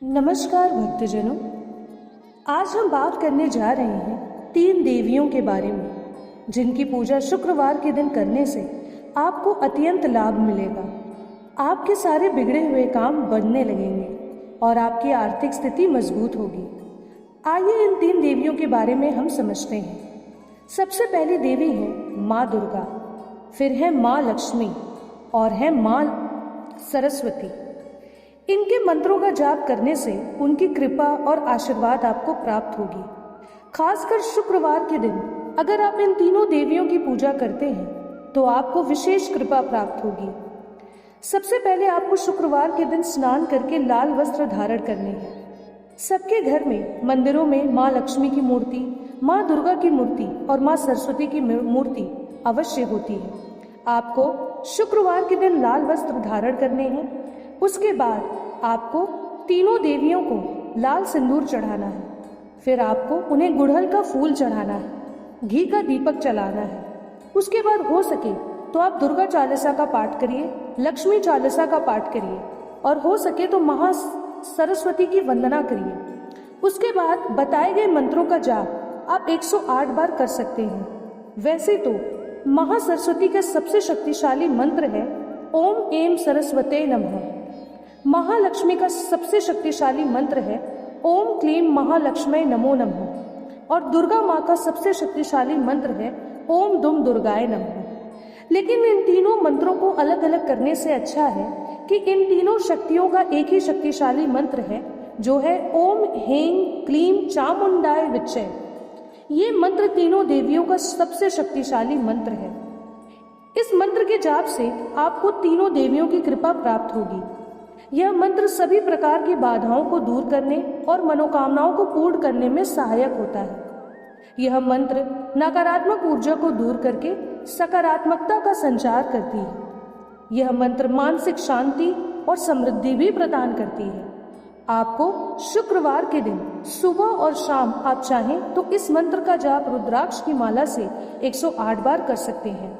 नमस्कार भक्तजनों, आज हम बात करने जा रहे हैं 3 देवियों के बारे में जिनकी पूजा शुक्रवार के दिन करने से आपको अत्यंत लाभ मिलेगा। आपके सारे बिगड़े हुए काम बनने लगेंगे और आपकी आर्थिक स्थिति मजबूत होगी। आइए इन 3 देवियों के बारे में हम समझते हैं। सबसे पहली देवी है माँ दुर्गा, फिर है माँ लक्ष्मी और है माँ सरस्वती। इनके मंत्रों का जाप करने से उनकी कृपा और आशीर्वाद आपको प्राप्त होगी। खासकर शुक्रवार के दिन अगर आप इन तीनों देवियों की पूजा करते हैं तो आपको विशेष कृपा प्राप्त होगी। सबसे पहले आपको शुक्रवार के दिन स्नान करके लाल वस्त्र धारण करने हैं। सबके घर में मंदिरों में माँ लक्ष्मी की मूर्ति, माँ दुर्गा की मूर्ति और माँ सरस्वती की मूर्ति अवश्य होती है। आपको शुक्रवार के दिन लाल वस्त्र धारण करने हैं। उसके बाद आपको तीनों देवियों को लाल सिंदूर चढ़ाना है। फिर आपको उन्हें गुड़हल का फूल चढ़ाना है, घी का दीपक जलाना है। उसके बाद हो सके तो आप दुर्गा चालीसा का पाठ करिए, लक्ष्मी चालीसा का पाठ करिए और हो सके तो महा सरस्वती की वंदना करिए। उसके बाद बताए गए मंत्रों का जाप आप 108 बार कर सकते हैं। वैसे तो महा सरस्वती का सबसे शक्तिशाली मंत्र है ओम ऐं सरस्वते नमः। महालक्ष्मी का सबसे शक्तिशाली मंत्र है ओम क्लीं महालक्ष्मी नमो नमः और दुर्गा माँ का सबसे शक्तिशाली मंत्र है ओम दुम दुर्गाय नमः। लेकिन इन तीनों मंत्रों को अलग अलग करने से अच्छा है कि इन तीनों शक्तियों का एक ही शक्तिशाली मंत्र है जो है ओम ह्रीं क्लीं चामुंडाय विच्चे। ये मंत्र तीनों देवियों का सबसे शक्तिशाली मंत्र है। इस मंत्र के जाप से आपको तीनों देवियों की कृपा प्राप्त होगी। यह मंत्र सभी प्रकार की बाधाओं को दूर करने और मनोकामनाओं को पूर्ण करने में सहायक होता है। यह मंत्र नकारात्मक ऊर्जा को दूर करके सकारात्मकता का संचार करती है। यह मंत्र मानसिक शांति और समृद्धि भी प्रदान करती है। आपको शुक्रवार के दिन सुबह और शाम आप चाहें तो इस मंत्र का जाप रुद्राक्ष की माला से 108 बार कर सकते हैं।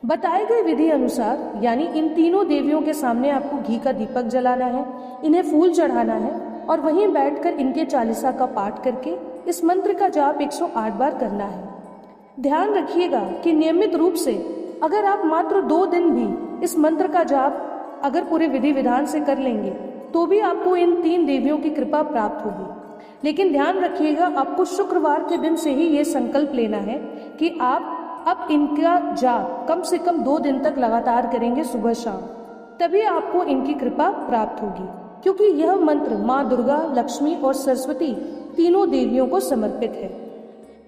बताए गए विधि अनुसार यानी इन तीनों देवियों के सामने आपको घी का दीपक जलाना है, इन्हें फूल चढ़ाना है और वहीं बैठकर इनके चालीसा का पाठ करके इस मंत्र का जाप 108 बार करना है। ध्यान रखिएगा कि नियमित रूप से अगर आप मात्र 2 दिन भी इस मंत्र का जाप अगर पूरे विधि विधान से कर लेंगे तो भी आपको इन 3 देवियों की कृपा प्राप्त होगी। लेकिन ध्यान रखिएगा आपको शुक्रवार के दिन से ही ये संकल्प लेना है कि आप अब इनका जाप कम से कम 2 दिन तक लगातार करेंगे सुबह शाम, तभी आपको इनकी कृपा प्राप्त होगी। क्योंकि यह मंत्र माँ दुर्गा, लक्ष्मी और सरस्वती तीनों देवियों को समर्पित है।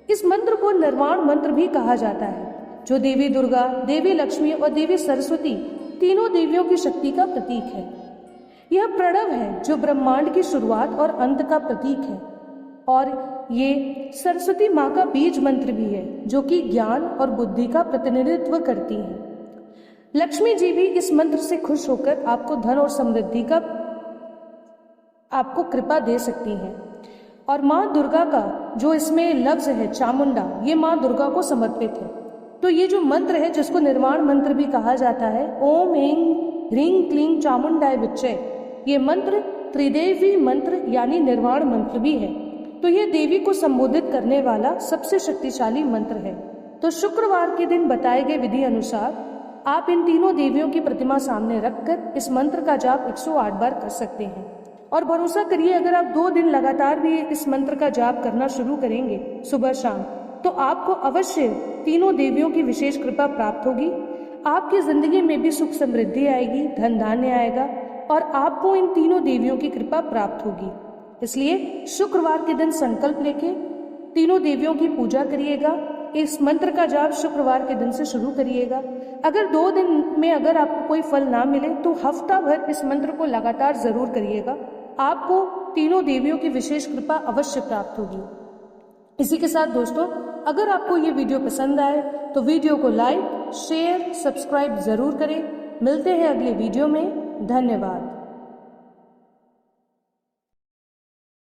इस मंत्र को निर्वाण मंत्र भी कहा जाता है जो देवी दुर्गा, देवी लक्ष्मी और देवी सरस्वती तीनों देवियों की शक्ति का प्रतीक है। यह प्रणव है जो ब्रह्मांड की शुरुआत और अंत का प्रतीक है और ये सरस्वती माँ का बीज मंत्र भी है जो कि ज्ञान और बुद्धि का प्रतिनिधित्व करती है। लक्ष्मी जी भी इस मंत्र से खुश होकर आपको धन और समृद्धि का आपको कृपा दे सकती हैं। और माँ दुर्गा का जो इसमें लफ्ज है चामुंडा, ये माँ दुर्गा को समर्पित है। तो ये जो मंत्र है जिसको निर्वाण मंत्र भी कहा जाता है ओम ऐं ह्रीं क्लीं चामुंडाय विच्चे, ये मंत्र त्रिदेवी मंत्र यानी निर्वाण मंत्र भी है। तो ये देवी को संबोधित करने वाला सबसे शक्तिशाली मंत्र है। तो शुक्रवार के दिन बताए गए विधि अनुसार आप इन तीनों देवियों की प्रतिमा सामने रखकर इस मंत्र का जाप 108 बार कर सकते हैं। और भरोसा करिए अगर आप 2 दिन लगातार भी इस मंत्र का जाप करना शुरू करेंगे सुबह शाम तो आपको अवश्य तीनों देवियों की विशेष कृपा प्राप्त होगी। आपकी जिंदगी में भी सुख समृद्धि आएगी, धन धान्य आएगा और आपको इन तीनों देवियों की कृपा प्राप्त होगी। इसलिए शुक्रवार के दिन संकल्प लेके तीनों देवियों की पूजा करिएगा। इस मंत्र का जाप शुक्रवार के दिन से शुरू करिएगा। अगर 2 दिन में अगर आपको कोई फल ना मिले तो हफ्ता भर इस मंत्र को लगातार जरूर करिएगा। आपको तीनों देवियों की विशेष कृपा अवश्य प्राप्त होगी। इसी के साथ दोस्तों, अगर आपको ये वीडियो पसंद आए तो वीडियो को लाइक, शेयर, सब्सक्राइब जरूर करें। मिलते हैं अगले वीडियो में। धन्यवाद।